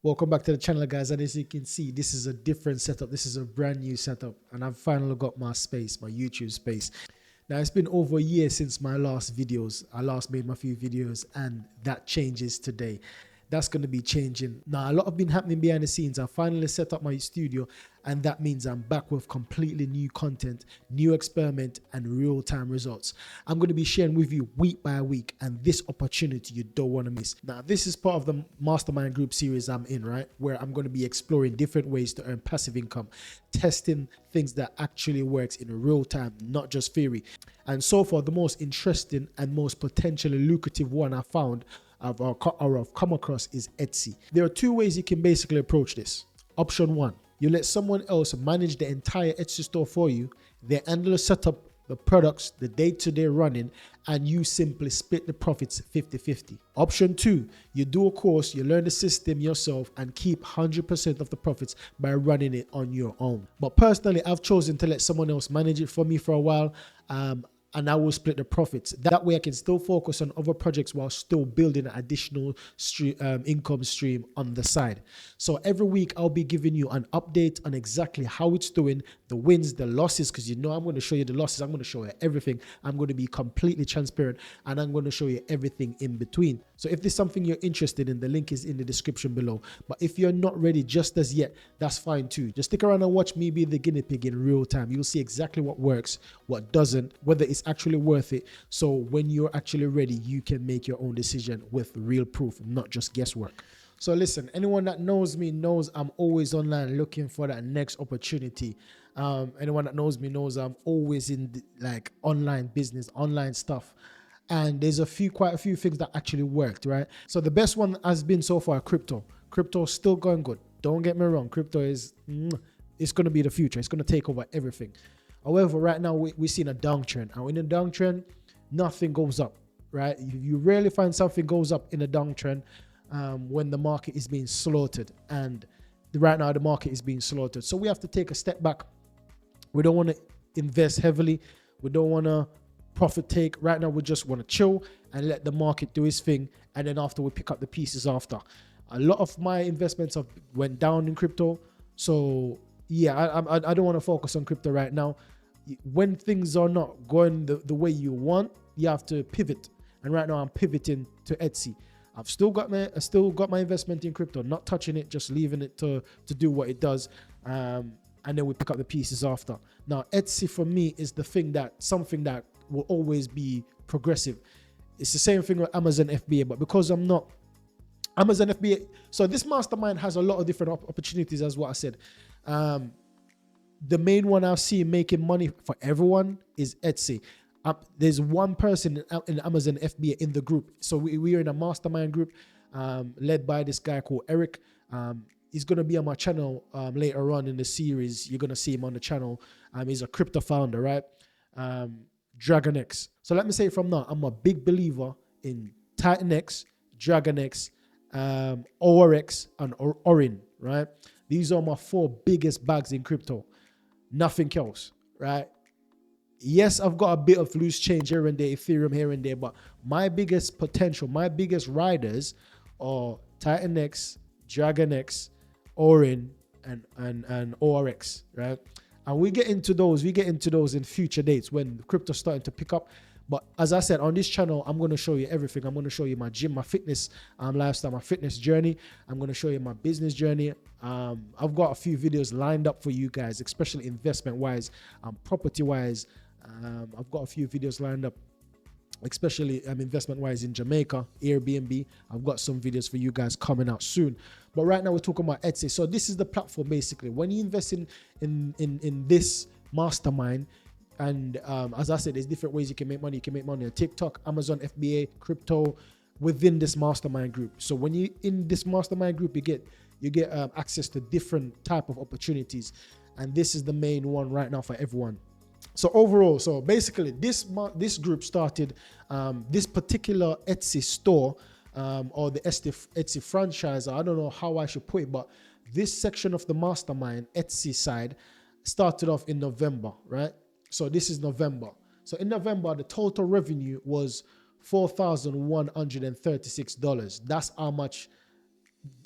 Welcome back to the channel, guys, and as you can see, this is a different setup. This is a brand new setup, and I've finally got my space, my YouTube space. Now, it's been over a year since my last videos. I last made my few videos, and that changes today. That's going to be changing. Now, a lot have been happening behind the scenes. I finally set up my studio, and that means I'm back with completely new content, new experiment, and real-time results. I'm going to be sharing with you week by week, and this opportunity you don't want to miss. Now, this is part of the Mastermind Group series I'm in, right? Where I'm going to be exploring different ways to earn passive income, testing things that actually works in real time, not just theory. And so far, the most interesting and most potentially lucrative one I found I've come across is Etsy. There are two ways you can basically approach this. Option one, you let someone else manage the entire Etsy store for you. They handle the setup, the products, the day-to-day running, and you simply split the profits 50-50. Option two, you do a course, you learn the system yourself and keep 100% of the profits by running it on your own. But personally, I've chosen to let someone else manage it for me for a while. And I will split the profits. That way I can still focus on other projects while still building an additional income stream on the side. So every week I'll be giving you an update on exactly how it's doing, the wins, the losses, because I'm going to show you the losses. I'm going to show you everything. I'm going to be completely transparent, and I'm going to show you everything in between. So if there's something you're interested in, the link is in the description below. But if you're not ready just as yet, that's fine too. Just stick around and watch me be the guinea pig in real time. You'll see exactly what works, what doesn't, whether it's actually worth it. So when you're actually ready, you can make your own decision with real proof, not just guesswork. So listen, anyone that knows me knows I'm always online looking for that next opportunity. Anyone that knows me knows I'm always in like online business, online stuff. And there's quite a few things that actually worked, right? So the best one has been so far crypto. Crypto's still going good. Don't get me wrong. Crypto is, it's going to be the future. It's going to take over everything. However, right now we're seeing a downtrend. And in a downtrend, nothing goes up, right? You rarely find something goes up in a downtrend when the market is being slaughtered. And right now the market is being slaughtered. So we have to take a step back. We don't want to invest heavily. We don't want to profit take. Right now we just want to chill and let the market do its thing. And then after we pick up the pieces after. A lot of my investments have went down in crypto. So yeah, I don't want to focus on crypto right now. When things are not going the way you want, you have to pivot. And right now I'm pivoting to Etsy. I've still got my investment in crypto, not touching it, just leaving it to do what it does. And then we pick up the pieces after. Now, Etsy for me is something that will always be progressive. It's the same thing with Amazon FBA, but because I'm not Amazon FBA, so this mastermind has a lot of different opportunities, as what I said. The main one I've seen making money for everyone is Etsy. There's one person in Amazon FBA in the group. So we are in a mastermind group led by this guy called Eric. He's going to be on my channel later on in the series. You're going to see him on the channel. He's a crypto founder, right? DragonX. So let me say from now, I'm a big believer in TitanX, DragonX, ORX, and Orin, right? These are my 4 biggest bags in crypto. Nothing else, right? Yes, I've got a bit of loose change here and there, Ethereum here and there, but my biggest potential, my biggest riders are TitanX, DragonX, Orin, and ORX, right? And we get into those in future dates when crypto's starting to pick up. But as I said, on this channel, I'm going to show you everything. I'm going to show you my gym, my fitness lifestyle, my fitness journey. I'm going to show you my business journey. I've got a few videos lined up for you guys, especially investment-wise, property-wise. I've got a few videos lined up, especially investment-wise in Jamaica, Airbnb. I've got some videos for you guys coming out soon. But right now we're talking about Etsy. So this is the platform basically. When you invest in this mastermind, and as I said, there's different ways you can make money. You can make money on TikTok, Amazon FBA, crypto, within this mastermind group. So when you in this mastermind group, you get access to different type of opportunities, and this is the main one right now for everyone. So overall, so basically this group started this particular Etsy store or the Etsy franchise. I don't know how I should put it, but this section of the mastermind Etsy side started off in November, right? So this is November. So in November, the total revenue was $4,136. That's how much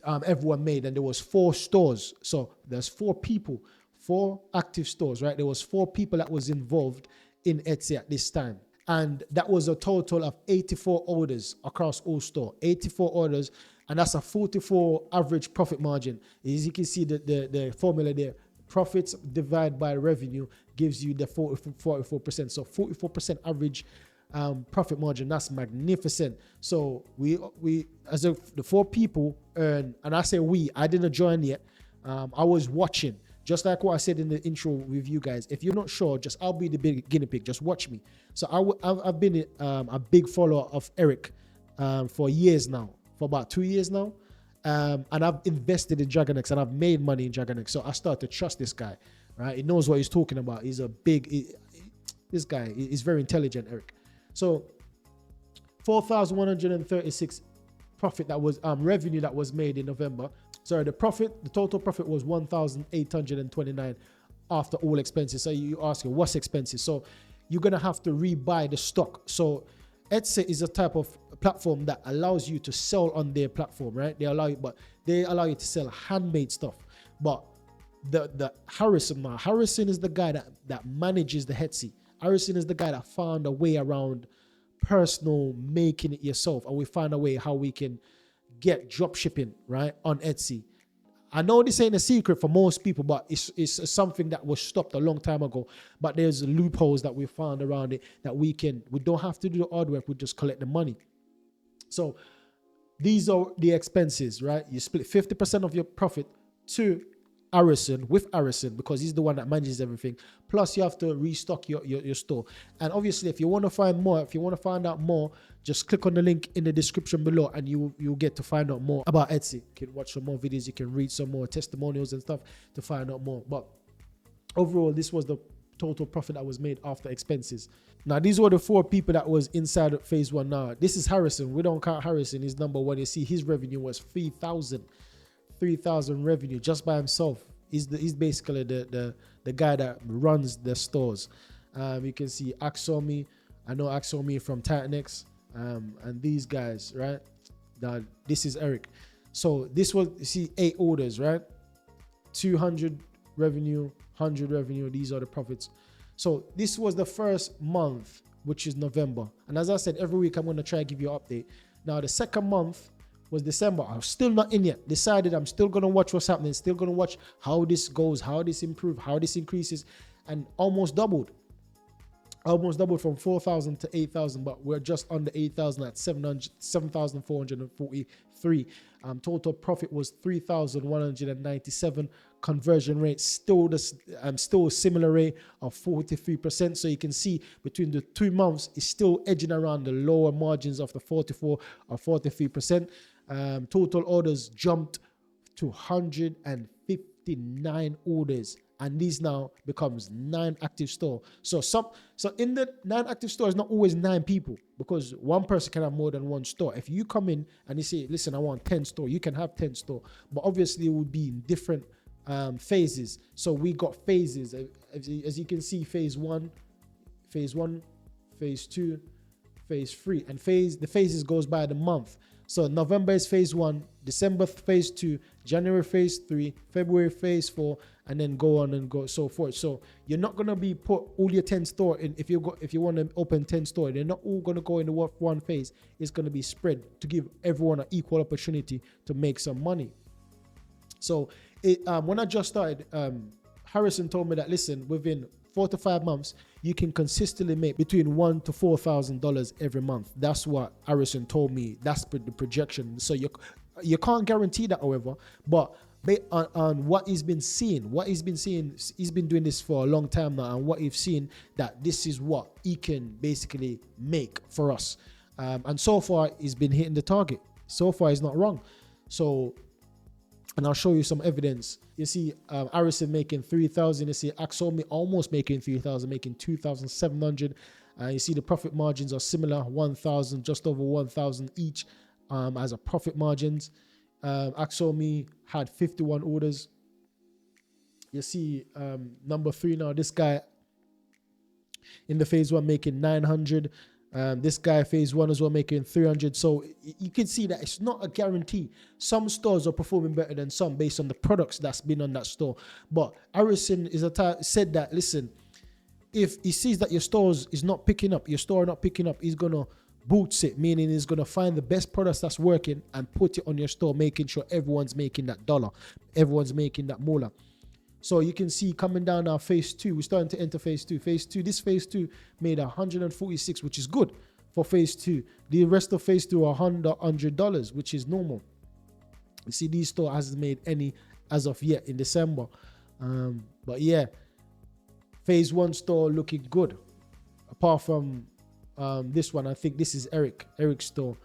everyone made, and there was 4 stores. So there's 4 people, 4 active stores, right? There was 4 people that was involved in Etsy at this time. And that was a total of 84 orders across all store, 84 orders. And that's a 44 average profit margin. As you can see, the formula there, profits divided by revenue gives you the 44%. So 44% average profit margin. That's magnificent. So we as the 4 people earn, and I say I didn't join yet. I was watching, just like what I said in the intro with you guys. If you're not sure, I'll be the big guinea pig. Just watch me. So I've been a big follower of Eric for years now, for about 2 years now. And I've invested in DragonX and I've made money in DragonX. So I started to trust this guy, right? He knows what he's talking about. This guy is very intelligent, Eric. So 4,136 profit that was revenue that was made in November. Sorry, the total profit was 1,829 after all expenses. So you ask, what's expenses? So you're gonna have to rebuy the stock. So Etsy is a type of platform that allows you to sell on their platform, right? They allow you to sell handmade stuff. But the Harrison is the guy that manages the Etsy. Harrison is the guy that found a way around personal making it yourself, and we found a way how we can get drop shipping right on Etsy. I know this ain't a secret for most people, but it's something that was stopped a long time ago. But there's loopholes that we found around it that we don't have to do the hard work, we just collect the money. So these are the expenses, right? You split 50% of your profit to Harrison, because he's the one that manages everything. Plus you have to restock your store. And obviously if you want to find out more, just click on the link in the description below and you'll get to find out more about Etsy. You can watch some more videos, you can read some more testimonials and stuff to find out more. But overall, this was the total profit that was made after expenses. Now these were the 4 people that was inside of phase 1. Now this is Harrison. We don't count Harrison. He's number 1. You see his revenue was 3,000 revenue just by himself. He's basically the guy that runs the stores. You can see Axomi. I know Axomi from Titanx, and these guys, right? Now this is Eric. So this was, you see, 8 orders, right? 200 revenue, 100 revenue. These are the profits. So this was the first month, which is November. And as I said, every week I'm going to try and give you an update. Now the second month was December. I'm still not in yet. Decided I'm still going to watch what's happening. Still going to watch how this goes, how this improves, how this increases, and almost doubled from 4,000 to 8,000, but we're just under 8,000 at 7,443. Total profit was 3,197. Conversion rate still a similar rate of 43%. So you can see between the 2 months, it's still edging around the lower margins of the 44 or 43%. Total orders jumped to 159 orders, and these now becomes 9 active store. So in the 9 active store is not always 9 people, because one person can have more than 1 store. If you come in and you say, listen, I want 10 store, you can have 10 store, but obviously it would be in different phases. So we got phases, as you can see, phase 1, phase 2, phase 3, and the phases goes by the month. So November is phase 1, December phase 2, January phase 3, February phase 4, and then go on and go so forth. So you're not gonna be put all your 10 store in. If you want to open 10 store, they're not all gonna go into one phase. It's gonna be spread to give everyone an equal opportunity to make some money. So when I just started, Harrison told me that, listen, within 4 to 5 months, you can consistently make between $1,000 to $4,000 every month. That's what Harrison told me. That's the projection. So you can't guarantee that, however, but based on what he's been seeing, he's been doing this for a long time now, and what he's seen, that this is what he can basically make for us. And so far, he's been hitting the target. So far, he's not wrong. So, and I'll show you some evidence. You see Harrison making 3,000. You see Axomi almost making 3,000, making 2,700. You see the profit margins are similar, 1,000, just over 1,000 each as a profit margins. Axomi had 51 orders. You see number 3 now, this guy in the phase 1 making 900. This guy phase 1 as well making 300. So you can see that it's not a guarantee. Some stores are performing better than some based on the products that's been on that store. But Harrison said that, listen, if he sees that your store not picking up, he's gonna boots it, meaning he's gonna find the best products that's working and put it on your store, making sure everyone's making that dollar, everyone's making that moolah. So you can see coming down now, phase 2, we're starting to enter phase 2. This phase 2 made 146, which is good for phase 2. The rest of phase 2 are $100, which is normal. You see, these store hasn't made any as of yet in December. But yeah, phase 1 store looking good. Apart from this one, I think this is Eric's store.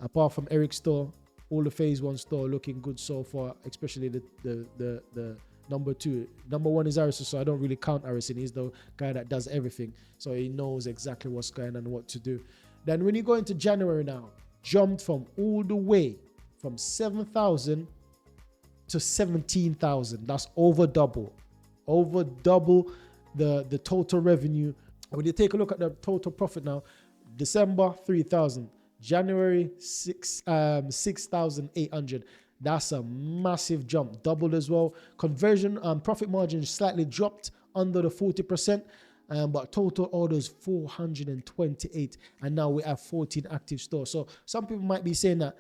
Apart from Eric's store, all the phase 1 store looking good so far, especially the number 2. Number 1 is Harrison, so I don't really count Harrison. He's the guy that does everything, so he knows exactly what's going on and what to do. Then when you go into January now, jumped from all the way from 7,000 to 17,000. That's over double the total revenue. When you take a look at the total profit now, December 3,000, January 6,800. That's a massive jump, doubled as well. Conversion profit margin slightly dropped under the 40%, but total orders 428, and now we have 14 active stores. So some people might be saying that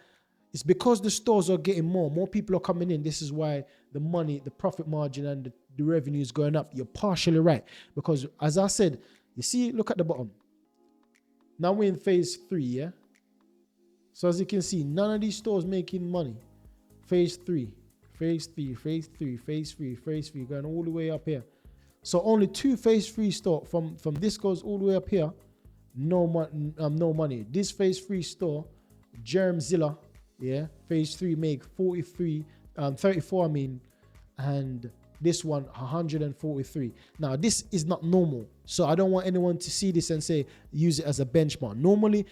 it's because the stores are getting more people are coming in. This is why the money, the profit margin, and the revenue is going up. You're partially right, because as I said, you see, look at the bottom. Now we're in phase 3, yeah. So as you can see, none of these stores making money. Phase 3, phase 3, phase 3, phase 3, phase 3, going all the way up here. So only 2 phase 3 store from this goes all the way up here. No money. This phase 3 store, Germzilla, yeah, phase 3 make 34, and this one 143. Now this is not normal, so I don't want anyone to see this and say use it as a benchmark. Normally,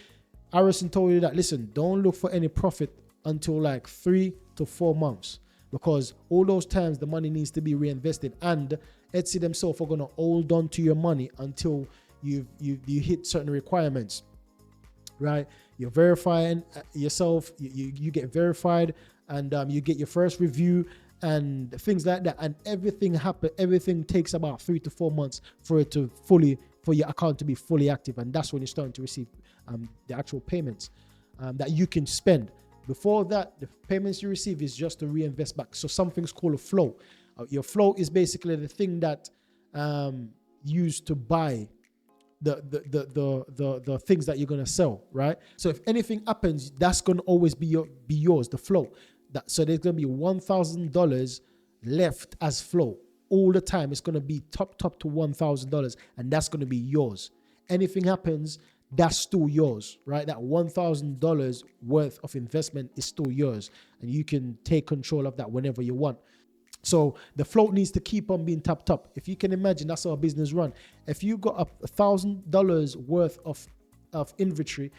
Harrison told you that, listen, don't look for any profit until like 3 to 4 months, because all those times the money needs to be reinvested, and Etsy themselves are going to hold on to your money until you hit certain requirements, right? You're verifying yourself, you get verified, and you get your first review and things like that, and everything takes about 3 to 4 months for your account to be fully active, and that's when you're starting to receive the actual payments that you can spend. Before that, the payments you receive is just to reinvest back. So something's called a flow. Your flow is basically the thing that used to buy the things that you're gonna sell, right? So if anything happens, that's gonna always be yours, the flow. So there's gonna be $1,000 left as flow all the time. It's gonna be top to $1,000, and that's gonna be yours. Anything happens, that's still yours, right? That $1,000 worth of investment is still yours, and you can take control of that whenever you want. So the float needs to keep on being tapped up. If you can imagine, that's how a business run. If you got $1,000 worth of inventory,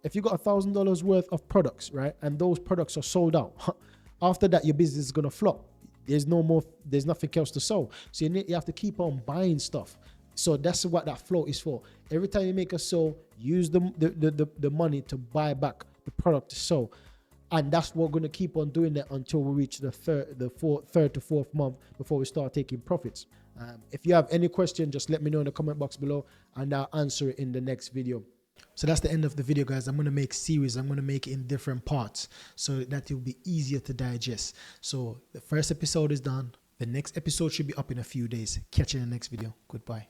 if you got $1,000 worth of products, right, and those products are sold out, after that your business is gonna flop. There's nothing else to sell. So you have to keep on buying stuff. So that's what that flow is for. Every time you make a sale, use the money to buy back the product to sell. And that's what we're going to keep on doing that until we reach the third to fourth month before we start taking profits. If you have any question, just let me know in the comment box below, and I'll answer it in the next video. So that's the end of the video, guys. I'm going to make series. I'm going to make it in different parts so that it will be easier to digest. So the first episode is done. The next episode should be up in a few days. Catch you in the next video. Goodbye.